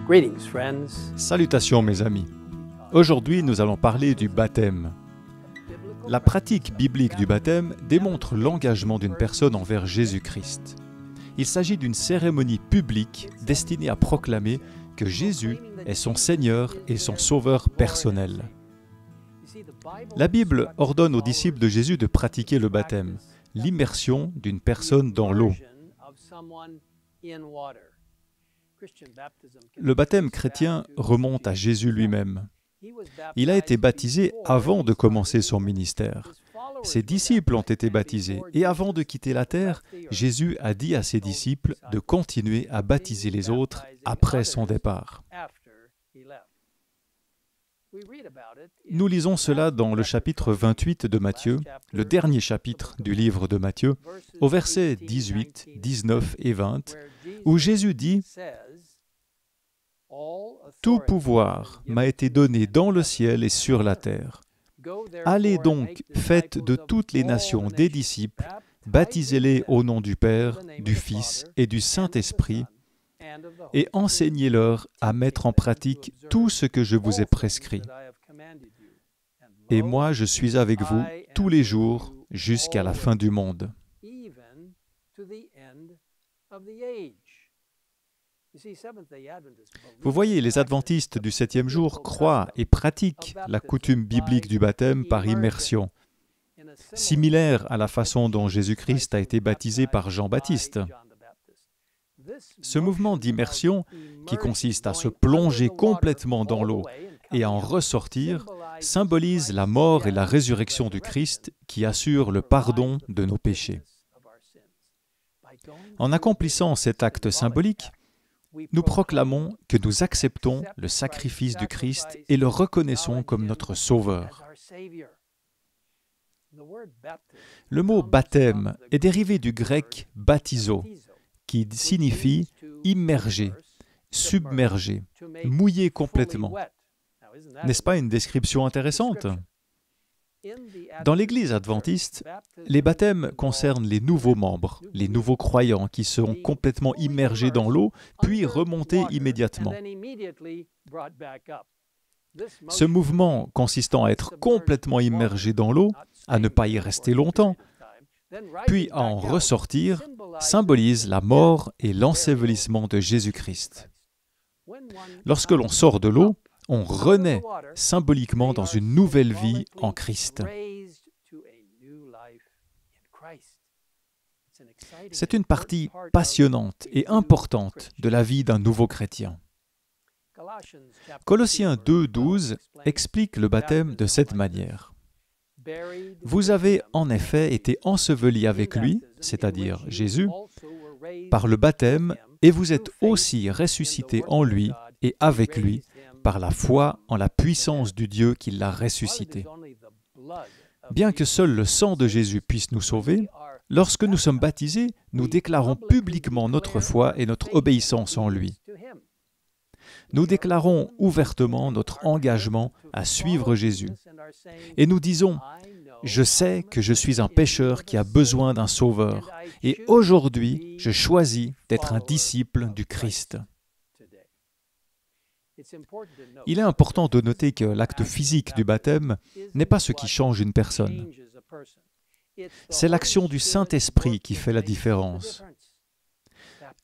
Greetings, friends. Salutations mes amis. Aujourd'hui, nous allons parler du baptême. La pratique biblique du baptême démontre l'engagement d'une personne envers Jésus-Christ. Il s'agit d'une cérémonie publique destinée à proclamer que Jésus est son Seigneur et son Sauveur personnel. La Bible ordonne aux disciples de Jésus de pratiquer le baptême, l'immersion d'une personne dans l'eau. Le baptême chrétien remonte à Jésus lui-même. Il a été baptisé avant de commencer son ministère. Ses disciples ont été baptisés et avant de quitter la terre, Jésus a dit à ses disciples de continuer à baptiser les autres après son départ. Nous lisons cela dans le chapitre 28 de Matthieu, le dernier chapitre du livre de Matthieu, au versets 18, 19 et 20, où Jésus dit « Tout pouvoir m'a été donné dans le ciel et sur la terre. Allez donc, faites de toutes les nations des disciples, baptisez-les au nom du Père, du Fils et du Saint-Esprit, et enseignez-leur à mettre en pratique tout ce que je vous ai prescrit. Et moi, je suis avec vous tous les jours jusqu'à la fin du monde. » Vous voyez, les adventistes du 7e jour croient et pratiquent la coutume biblique du baptême par immersion, similaire à la façon dont Jésus-Christ a été baptisé par Jean-Baptiste. Ce mouvement d'immersion, qui consiste à se plonger complètement dans l'eau et à en ressortir, symbolise la mort et la résurrection du Christ qui assure le pardon de nos péchés. En accomplissant cet acte symbolique, nous proclamons que nous acceptons le sacrifice du Christ et le reconnaissons comme notre Sauveur. Le mot baptême est dérivé du grec baptizo, qui signifie immerger, submerger, mouiller complètement. N'est-ce pas une description intéressante? Dans l'Église adventiste, les baptêmes concernent les nouveaux membres, les nouveaux croyants qui sont complètement immergés dans l'eau, puis remontés immédiatement. Ce mouvement consistant à être complètement immergé dans l'eau, à ne pas y rester longtemps, puis à en ressortir, symbolise la mort et l'ensevelissement de Jésus-Christ. Lorsque l'on sort de l'eau, on renaît symboliquement dans une nouvelle vie en Christ. C'est une partie passionnante et importante de la vie d'un nouveau chrétien. Colossiens 2,12 explique le baptême de cette manière. « Vous avez en effet été ensevelis avec lui, c'est-à-dire Jésus, par le baptême, et vous êtes aussi ressuscités en lui et avec lui, par la foi en la puissance du Dieu qui l'a ressuscité. » Bien que seul le sang de Jésus puisse nous sauver, lorsque nous sommes baptisés, nous déclarons publiquement notre foi et notre obéissance en lui. Nous déclarons ouvertement notre engagement à suivre Jésus. Et nous disons, « Je sais que je suis un pécheur qui a besoin d'un sauveur, et aujourd'hui, je choisis d'être un disciple du Christ. » Il est important de noter que l'acte physique du baptême n'est pas ce qui change une personne. C'est l'action du Saint-Esprit qui fait la différence.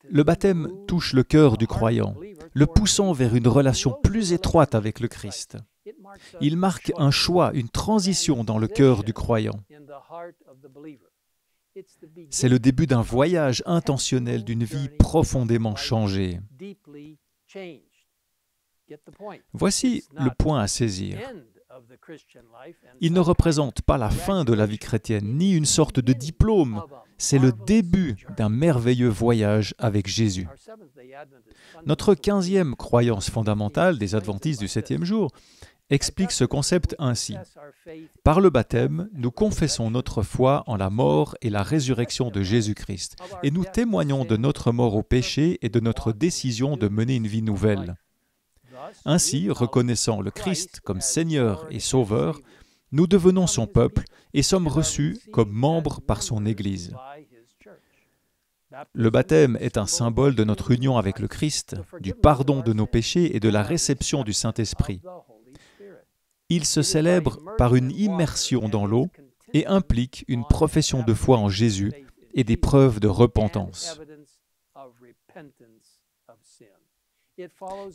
Le baptême touche le cœur du croyant, le poussant vers une relation plus étroite avec le Christ. Il marque un choix, une transition dans le cœur du croyant. C'est le début d'un voyage intentionnel d'une vie profondément changée. Voici le point à saisir. Il ne représente pas la fin de la vie chrétienne, ni une sorte de diplôme. C'est le début d'un merveilleux voyage avec Jésus. Notre 15e croyance fondamentale des adventistes du 7e jour explique ce concept ainsi. Par le baptême, nous confessons notre foi en la mort et la résurrection de Jésus-Christ, et nous témoignons de notre mort au péché et de notre décision de mener une vie nouvelle. Ainsi, reconnaissant le Christ comme Seigneur et Sauveur, nous devenons son peuple et sommes reçus comme membres par son Église. Le baptême est un symbole de notre union avec le Christ, du pardon de nos péchés et de la réception du Saint-Esprit. Il se célèbre par une immersion dans l'eau et implique une profession de foi en Jésus et des preuves de repentance.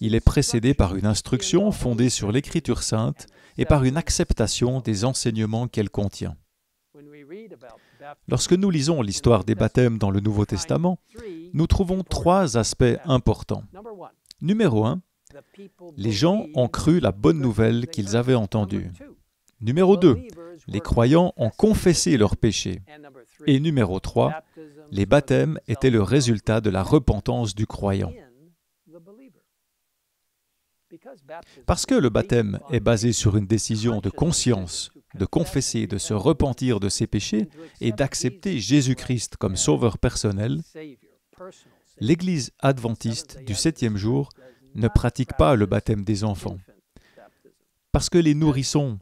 Il est précédé par une instruction fondée sur l'Écriture sainte et par une acceptation des enseignements qu'elle contient. Lorsque nous lisons l'histoire des baptêmes dans le Nouveau Testament, nous trouvons 3 aspects importants. Numéro 1, les gens ont cru la bonne nouvelle qu'ils avaient entendue. Numéro 2, les croyants ont confessé leurs péchés. Et numéro 3, les baptêmes étaient le résultat de la repentance du croyant. Parce que le baptême est basé sur une décision de conscience, de confesser, de se repentir de ses péchés et d'accepter Jésus-Christ comme sauveur personnel, l'Église adventiste du 7e jour ne pratique pas le baptême des enfants. Parce que les nourrissons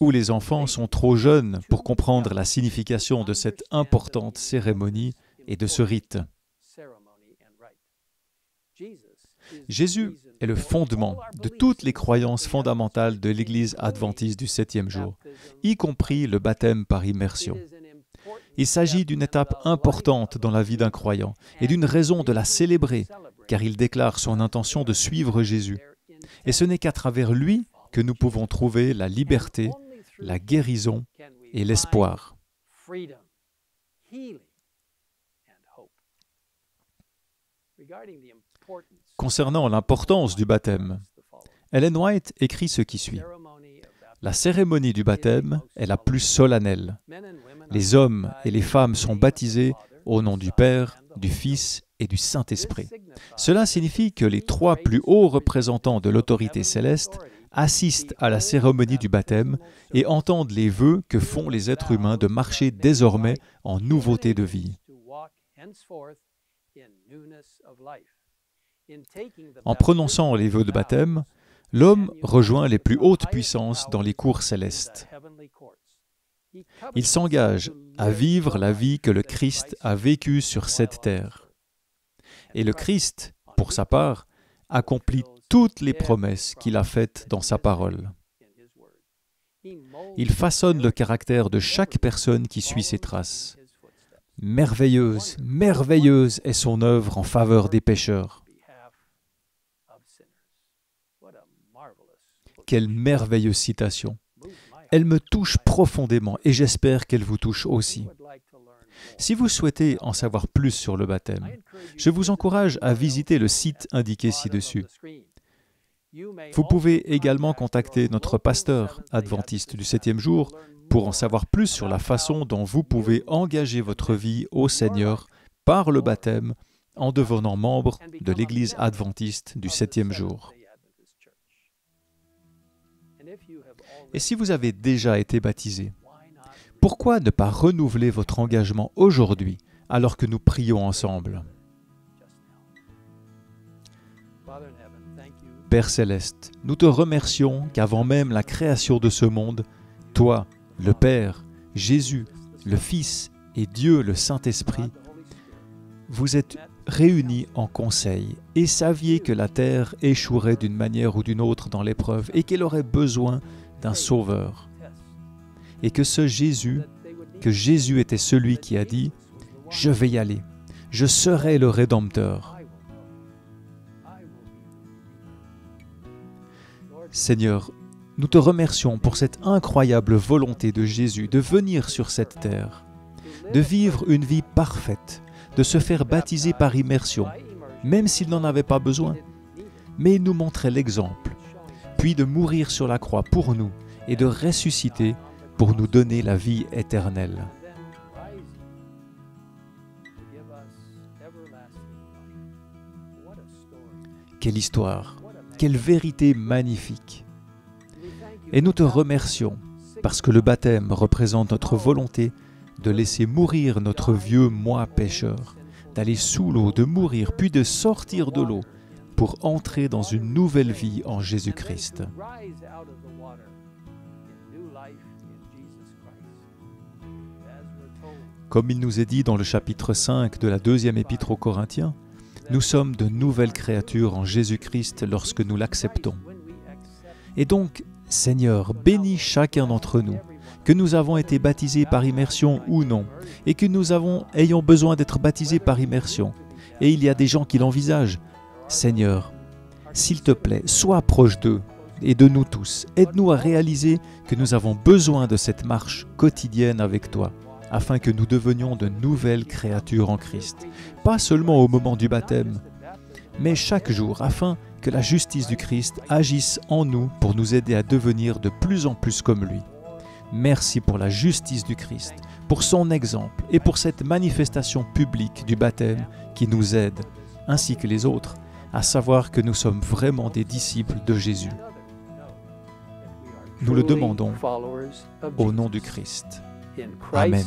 ou les enfants sont trop jeunes pour comprendre la signification de cette importante cérémonie et de ce rite. Jésus est le fondement de toutes les croyances fondamentales de l'Église adventiste du 7e jour, y compris le baptême par immersion. Il s'agit d'une étape importante dans la vie d'un croyant et d'une raison de la célébrer, car il déclare son intention de suivre Jésus. Et ce n'est qu'à travers lui que nous pouvons trouver la liberté, la guérison et l'espoir. Concernant l'importance du baptême, Ellen White écrit ce qui suit. La cérémonie du baptême est la plus solennelle. Les hommes et les femmes sont baptisés au nom du Père, du Fils et du Saint-Esprit. Cela signifie que les 3 plus hauts représentants de l'autorité céleste assistent à la cérémonie du baptême et entendent les vœux que font les êtres humains de marcher désormais en nouveauté de vie. En prononçant les vœux de baptême, l'homme rejoint les plus hautes puissances dans les cours célestes. Il s'engage à vivre la vie que le Christ a vécue sur cette terre. Et le Christ, pour sa part, accomplit toutes les promesses qu'il a faites dans sa parole. Il façonne le caractère de chaque personne qui suit ses traces. Merveilleuse, merveilleuse est son œuvre en faveur des pécheurs. Quelle merveilleuse citation! Elle me touche profondément et j'espère qu'elle vous touche aussi. Si vous souhaitez en savoir plus sur le baptême, je vous encourage à visiter le site indiqué ci-dessus. Vous pouvez également contacter notre pasteur adventiste du 7e jour pour en savoir plus sur la façon dont vous pouvez engager votre vie au Seigneur par le baptême en devenant membre de l'Église adventiste du 7e jour. Et si vous avez déjà été baptisé, pourquoi ne pas renouveler votre engagement aujourd'hui alors que nous prions ensemble? Père Céleste, nous te remercions qu'avant même la création de ce monde, toi, le Père, Jésus, le Fils et Dieu le Saint-Esprit, vous êtes réunis en conseil et saviez que la terre échouerait d'une manière ou d'une autre dans l'épreuve et qu'elle aurait besoin d'un sauveur. Et que Jésus était celui qui a dit « Je vais y aller, je serai le Rédempteur ». Seigneur, nous te remercions pour cette incroyable volonté de Jésus de venir sur cette terre, de vivre une vie parfaite, de se faire baptiser par immersion, même s'il n'en avait pas besoin, mais il nous montrait l'exemple, puis de mourir sur la croix pour nous et de ressusciter pour nous donner la vie éternelle. Quelle histoire, quelle vérité magnifique! Et nous te remercions parce que le baptême représente notre volonté de laisser mourir notre vieux moi pécheur, d'aller sous l'eau, de mourir, puis de sortir de l'eau pour entrer dans une nouvelle vie en Jésus-Christ. Comme il nous est dit dans le chapitre 5 de la deuxième épître aux Corinthiens, nous sommes de nouvelles créatures en Jésus-Christ lorsque nous l'acceptons. Et donc, Seigneur, bénis chacun d'entre nous, que nous avons été baptisés par immersion ou non, et que nous ayons besoin d'être baptisés par immersion. Et il y a des gens qui l'envisagent. Seigneur, s'il te plaît, sois proche d'eux et de nous tous. Aide-nous à réaliser que nous avons besoin de cette marche quotidienne avec toi, afin que nous devenions de nouvelles créatures en Christ. Pas seulement au moment du baptême, mais chaque jour, afin que la justice du Christ agisse en nous pour nous aider à devenir de plus en plus comme lui. Merci pour la justice du Christ, pour son exemple et pour cette manifestation publique du baptême qui nous aide, ainsi que les autres, à savoir que nous sommes vraiment des disciples de Jésus. Nous le demandons au nom du Christ. Amen.